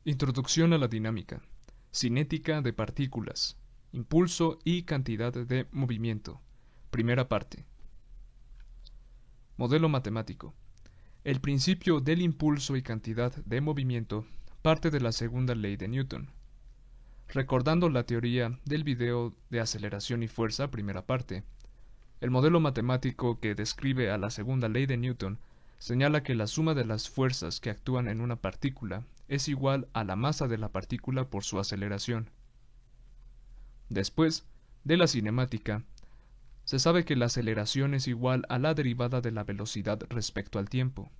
Introducción a la dinámica, cinética de partículas, impulso y cantidad de movimiento. Primera parte. Modelo matemático. El principio del impulso y cantidad de movimiento parte de la segunda ley de Newton. Recordando la teoría del video de aceleración y fuerza, primera parte, el modelo matemático que describe a la segunda ley de Newton señala que la suma de las fuerzas que actúan en una partícula es igual a la masa de la partícula por su aceleración. Después, de la cinemática, se sabe que la aceleración es igual a la derivada de la velocidad respecto al tiempo.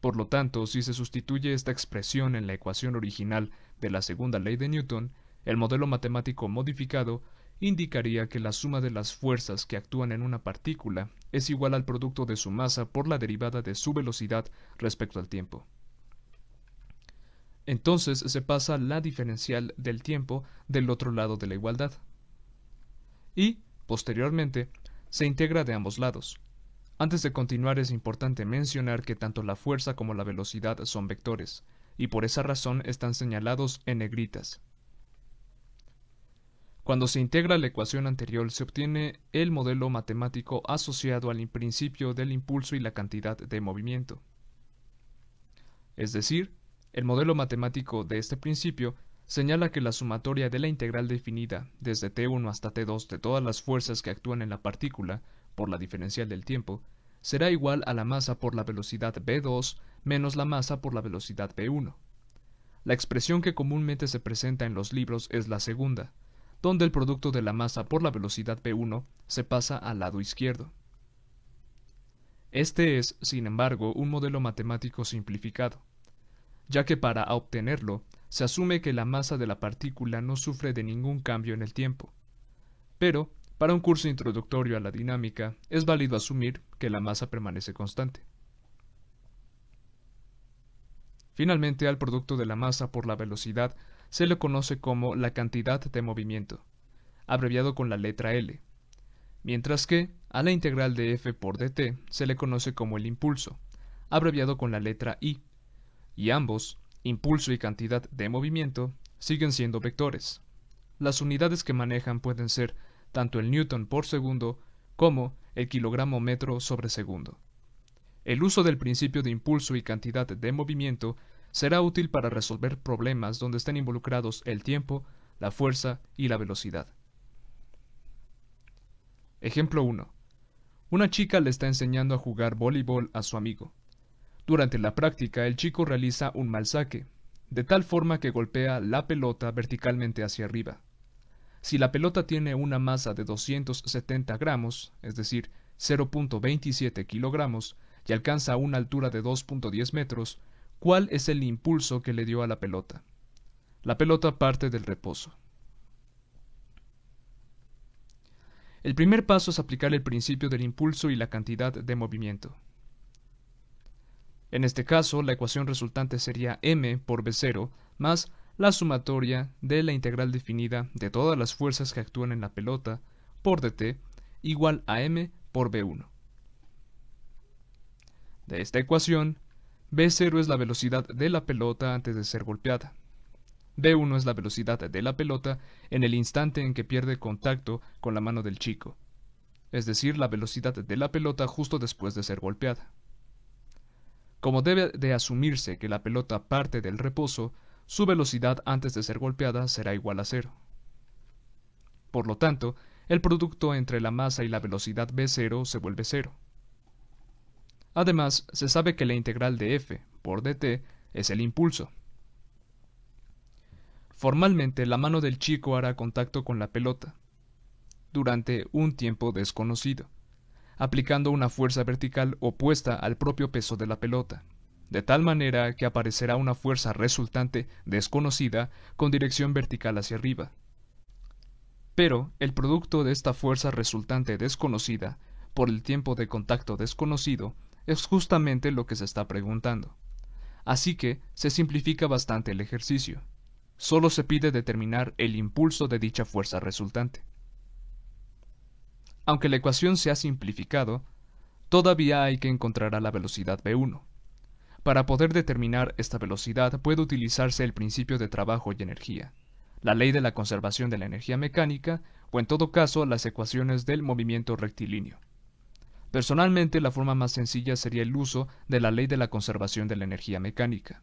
Por lo tanto, si se sustituye esta expresión en la ecuación original de la segunda ley de Newton, el modelo matemático modificado indicaría que la suma de las fuerzas que actúan en una partícula es igual al producto de su masa por la derivada de su velocidad respecto al tiempo. Entonces se pasa la diferencial del tiempo del otro lado de la igualdad. Y, posteriormente, se integra de ambos lados. Antes de continuar es importante mencionar que tanto la fuerza como la velocidad son vectores, y por esa razón están señalados en negritas. Cuando se integra la ecuación anterior se obtiene el modelo matemático asociado al principio del impulso y la cantidad de movimiento. Es decir, el modelo matemático de este principio señala que la sumatoria de la integral definida desde t1 hasta t2 de todas las fuerzas que actúan en la partícula por la diferencial del tiempo será igual a la masa por la velocidad v2 menos la masa por la velocidad v1. La expresión que comúnmente se presenta en los libros es la segunda, donde el producto de la masa por la velocidad v1 se pasa al lado izquierdo. Este es, sin embargo, un modelo matemático simplificado, ya que para obtenerlo se asume que la masa de la partícula no sufre de ningún cambio en el tiempo. Pero, para un curso introductorio a la dinámica, es válido asumir que la masa permanece constante. Finalmente, al producto de la masa por la velocidad se le conoce como la cantidad de movimiento, abreviado con la letra L, mientras que a la integral de f por dt se le conoce como el impulso, abreviado con la letra I, y ambos, impulso y cantidad de movimiento, siguen siendo vectores. Las unidades que manejan pueden ser tanto el newton por segundo como el kilogramo metro sobre segundo. El uso del principio de impulso y cantidad de movimiento será útil para resolver problemas donde estén involucrados el tiempo, la fuerza y la velocidad. Ejemplo 1. Una chica le está enseñando a jugar voleibol a su amigo. Durante la práctica, el chico realiza un mal saque, de tal forma que golpea la pelota verticalmente hacia arriba. Si la pelota tiene una masa de 270 gramos, es decir, 0.27 kilogramos, y alcanza una altura de 2.10 metros, ¿cuál es el impulso que le dio a la pelota? La pelota parte del reposo. El primer paso es aplicar el principio del impulso y la cantidad de movimiento. En este caso, la ecuación resultante sería m por v0 más la sumatoria de la integral definida de todas las fuerzas que actúan en la pelota por dt igual a m por v1. De esta ecuación, v0 es la velocidad de la pelota antes de ser golpeada. v1 es la velocidad de la pelota en el instante en que pierde contacto con la mano del chico, es decir, la velocidad de la pelota justo después de ser golpeada. Como debe de asumirse que la pelota parte del reposo, su velocidad antes de ser golpeada será igual a 0. Por lo tanto, el producto entre la masa y la velocidad v0 se vuelve 0. Además, se sabe que la integral de f por dt es el impulso. Formalmente, la mano del chico hará contacto con la pelota durante un tiempo desconocido, aplicando una fuerza vertical opuesta al propio peso de la pelota, de tal manera que aparecerá una fuerza resultante desconocida con dirección vertical hacia arriba. Pero el producto de esta fuerza resultante desconocida por el tiempo de contacto desconocido es justamente lo que se está preguntando. Así que se simplifica bastante el ejercicio. Solo se pide determinar el impulso de dicha fuerza resultante. Aunque la ecuación se ha simplificado, todavía hay que encontrar a la velocidad v1. Para poder determinar esta velocidad puede utilizarse el principio de trabajo y energía, la ley de la conservación de la energía mecánica o en todo caso las ecuaciones del movimiento rectilíneo. Personalmente, la forma más sencilla sería el uso de la ley de la conservación de la energía mecánica.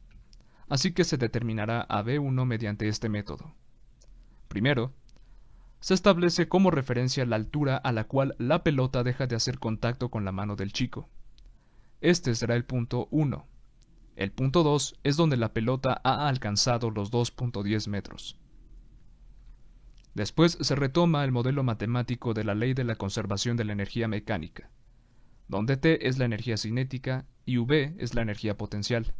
Así que se determinará a V1 mediante este método. Primero, se establece como referencia la altura a la cual la pelota deja de hacer contacto con la mano del chico. Este será el punto 1. El punto 2 es donde la pelota ha alcanzado los 2.10 metros. Después se retoma el modelo matemático de la ley de la conservación de la energía mecánica, donde T es la energía cinética y V es la energía potencial.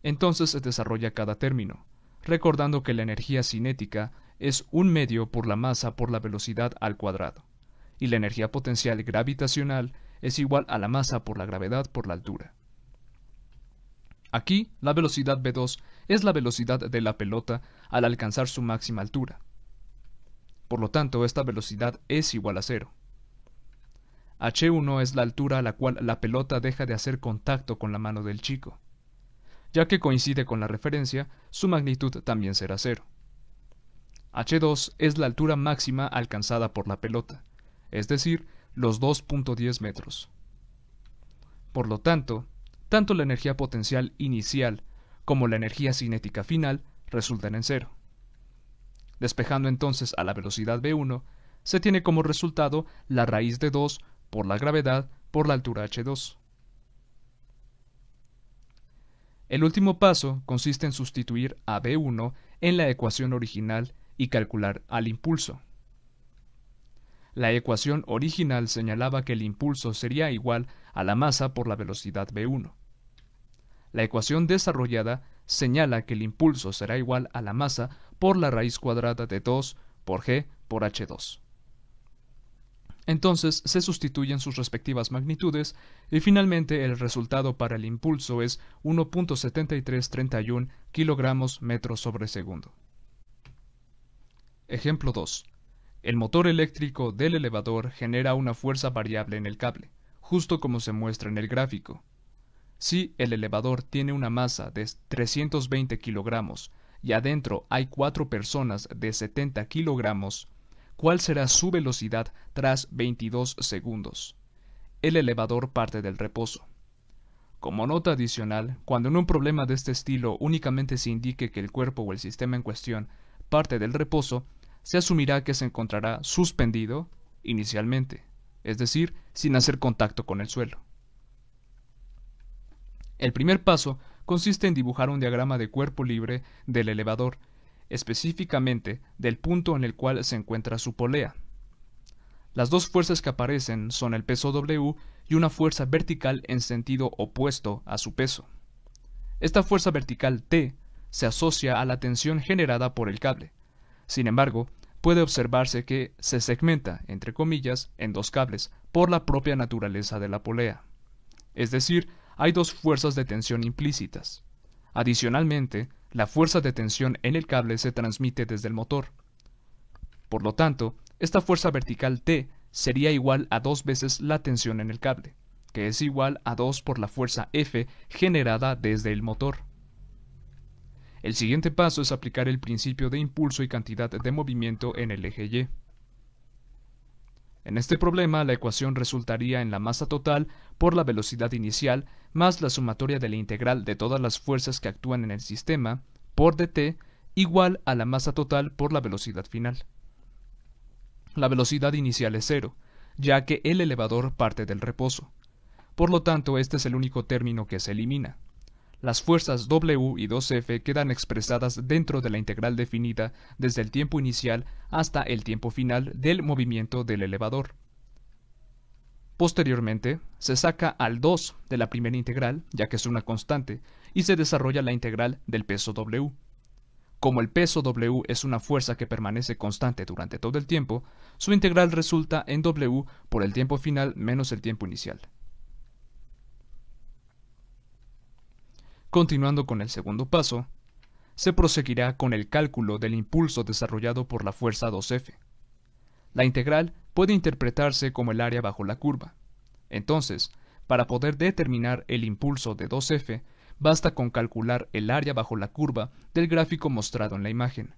Entonces se desarrolla cada término, recordando que la energía cinética es un medio por la masa por la velocidad al cuadrado, y la energía potencial gravitacional es igual a la masa por la gravedad por la altura. Aquí, la velocidad v2 es la velocidad de la pelota al alcanzar su máxima altura. Por lo tanto, esta velocidad es igual a 0. h1 es la altura a la cual la pelota deja de hacer contacto con la mano del chico. Ya que coincide con la referencia, su magnitud también será 0. h2 es la altura máxima alcanzada por la pelota, es decir, los 2.10 metros. Por lo tanto, tanto la energía potencial inicial como la energía cinética final resultan en 0. Despejando entonces a la velocidad v1, se tiene como resultado la raíz de 2 por la gravedad por la altura h2. El último paso consiste en sustituir a v1 en la ecuación original y calcular al impulso. La ecuación original señalaba que el impulso sería igual a la masa por la velocidad v1. La ecuación desarrollada señala que el impulso será igual a la masa por la raíz cuadrada de 2 por g por h2. Entonces se sustituyen sus respectivas magnitudes y finalmente el resultado para el impulso es 1.7331 kilogramos metros sobre segundo. Ejemplo 2. El motor eléctrico del elevador genera una fuerza variable en el cable, justo como se muestra en el gráfico. Si el elevador tiene una masa de 320 kilogramos y adentro hay 4 personas de 70 kilogramos, ¿cuál será su velocidad tras 22 segundos? El elevador parte del reposo. Como nota adicional, cuando en un problema de este estilo únicamente se indique que el cuerpo o el sistema en cuestión parte del reposo, se asumirá que se encontrará suspendido inicialmente, es decir, sin hacer contacto con el suelo. El primer paso consiste en dibujar un diagrama de cuerpo libre del elevador, específicamente del punto en el cual se encuentra su polea. Las dos fuerzas que aparecen son el peso W y una fuerza vertical en sentido opuesto a su peso. Esta fuerza vertical T se asocia a la tensión generada por el cable. Sin embargo, puede observarse que se segmenta, entre comillas, en dos cables por la propia naturaleza de la polea. Es decir, hay dos fuerzas de tensión implícitas. Adicionalmente, la fuerza de tensión en el cable se transmite desde el motor. Por lo tanto, esta fuerza vertical T sería igual a 2 veces la tensión en el cable, que es igual a 2 por la fuerza F generada desde el motor. El siguiente paso es aplicar el principio de impulso y cantidad de movimiento en el eje Y. En este problema, la ecuación resultaría en la masa total por la velocidad inicial más la sumatoria de la integral de todas las fuerzas que actúan en el sistema por dt igual a la masa total por la velocidad final. La velocidad inicial es 0, ya que el elevador parte del reposo. Por lo tanto, este es el único término que se elimina. Las fuerzas W y 2F quedan expresadas dentro de la integral definida desde el tiempo inicial hasta el tiempo final del movimiento del elevador. Posteriormente, se saca al 2 de la primera integral, ya que es una constante, y se desarrolla la integral del peso W. Como el peso W es una fuerza que permanece constante durante todo el tiempo, su integral resulta en W por el tiempo final menos el tiempo inicial. Continuando con el segundo paso, se proseguirá con el cálculo del impulso desarrollado por la fuerza 2F. La integral puede interpretarse como el área bajo la curva. Entonces, para poder determinar el impulso de 2F, basta con calcular el área bajo la curva del gráfico mostrado en la imagen.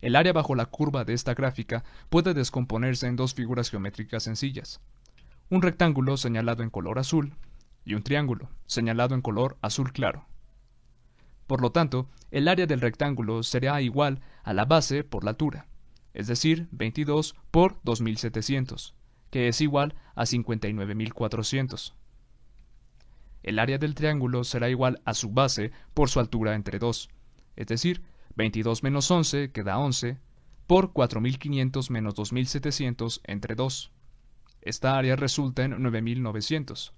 El área bajo la curva de esta gráfica puede descomponerse en dos figuras geométricas sencillas: un rectángulo señalado en color azul y un triángulo señalado en color azul claro. Por lo tanto, el área del rectángulo será igual a la base por la altura, es decir, 22 por 2700, que es igual a 59.400. El área del triángulo será igual a su base por su altura entre 2, es decir, 22 menos 11, que da 11, por 4.500 menos 2.700 entre 2. Esta área resulta en 9.900.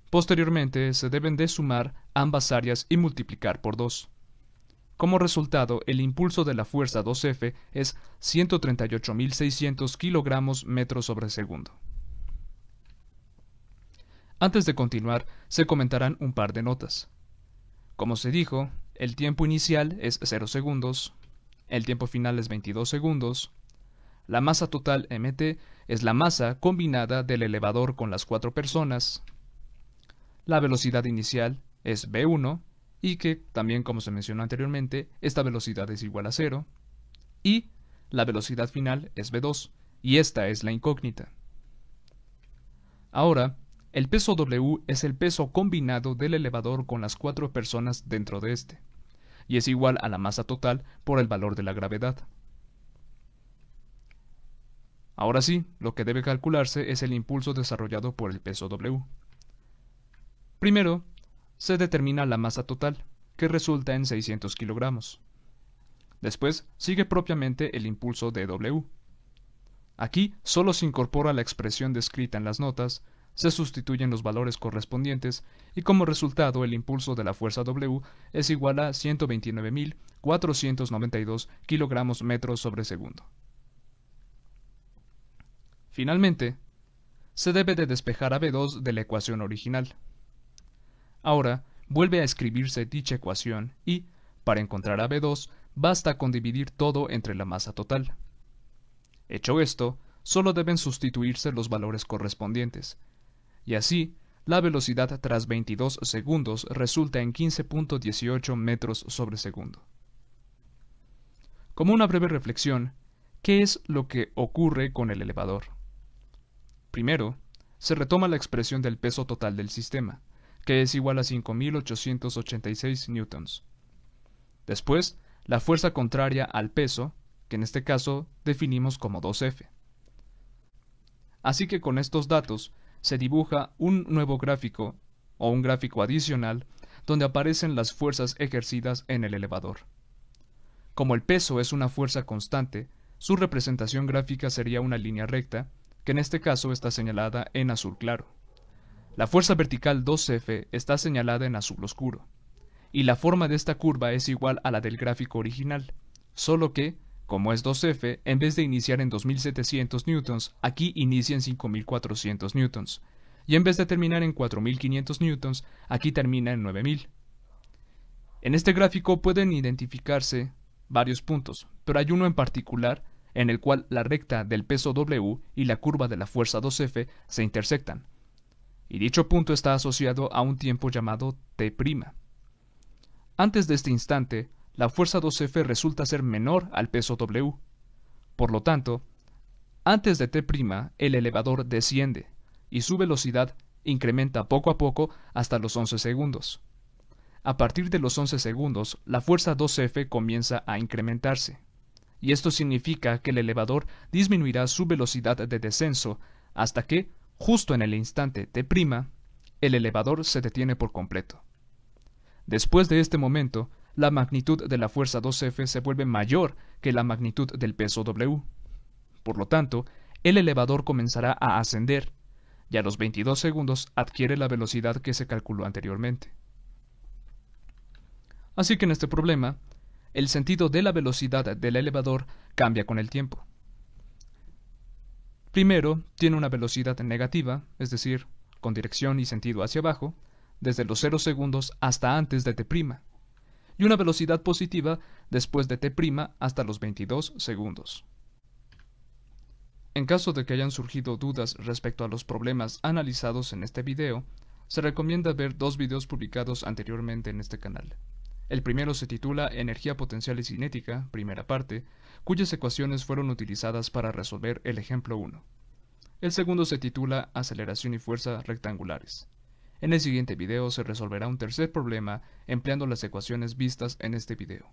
Posteriormente, se deben de sumar ambas áreas y multiplicar por 2. Como resultado, el impulso de la fuerza 2F es 138.600 kilogramos metros sobre segundo. Antes de continuar, se comentarán un par de notas. Como se dijo, el tiempo inicial es 0 segundos, el tiempo final es 22 segundos, la masa total mt es la masa combinada del elevador con las 4 personas, la velocidad inicial es v1, y que, también como se mencionó anteriormente, esta velocidad es igual a 0, y la velocidad final es v2, y esta es la incógnita. Ahora, el peso W es el peso combinado del elevador con las 4 personas dentro de este, y es igual a la masa total por el valor de la gravedad. Ahora sí, lo que debe calcularse es el impulso desarrollado por el peso W. Primero, se determina la masa total, que resulta en 600 kilogramos. Después, sigue propiamente el impulso de W. Aquí solo se incorpora la expresión descrita en las notas, se sustituyen los valores correspondientes y como resultado el impulso de la fuerza W es igual a 129.492 kilogramos metros sobre segundo. Finalmente, se debe de despejar a V2 de la ecuación original. Ahora, vuelve a escribirse dicha ecuación y, para encontrar a V2, basta con dividir todo entre la masa total. Hecho esto, solo deben sustituirse los valores correspondientes, y así, la velocidad tras 22 segundos resulta en 15.18 metros sobre segundo. Como una breve reflexión, ¿qué es lo que ocurre con el elevador? Primero, se retoma la expresión del peso total del sistema, que es igual a 5.886 newtons. Después, la fuerza contraria al peso, que en este caso definimos como 2F. Así que con estos datos se dibuja un nuevo gráfico, o un gráfico adicional, donde aparecen las fuerzas ejercidas en el elevador. Como el peso es una fuerza constante, su representación gráfica sería una línea recta, que en este caso está señalada en azul claro. La fuerza vertical 2F está señalada en azul oscuro, y la forma de esta curva es igual a la del gráfico original, solo que, como es 2F, en vez de iniciar en 2700 newtons, aquí inicia en 5400 newtons, y en vez de terminar en 4500 newtons, aquí termina en 9000. En este gráfico pueden identificarse varios puntos, pero hay uno en particular en el cual la recta del peso W y la curva de la fuerza 2F se intersectan, y dicho punto está asociado a un tiempo llamado T'. Antes de este instante, la fuerza 2F resulta ser menor al peso W. Por lo tanto, antes de T', el elevador desciende, y su velocidad incrementa poco a poco hasta los 11 segundos. A partir de los 11 segundos, la fuerza 2F comienza a incrementarse, y esto significa que el elevador disminuirá su velocidad de descenso hasta que, justo en el instante T', el elevador se detiene por completo. Después de este momento, la magnitud de la fuerza 2F se vuelve mayor que la magnitud del peso W. Por lo tanto, el elevador comenzará a ascender, y a los 22 segundos adquiere la velocidad que se calculó anteriormente. Así que en este problema, el sentido de la velocidad del elevador cambia con el tiempo. Primero, tiene una velocidad negativa, es decir, con dirección y sentido hacia abajo, desde los 0 segundos hasta antes de T', y una velocidad positiva después de T' hasta los 22 segundos. En caso de que hayan surgido dudas respecto a los problemas analizados en este video, se recomienda ver dos videos publicados anteriormente en este canal. El primero se titula Energía potencial y cinética, primera parte, cuyas ecuaciones fueron utilizadas para resolver el ejemplo 1. El segundo se titula Aceleración y fuerza rectangulares. En el siguiente video se resolverá un tercer problema empleando las ecuaciones vistas en este video.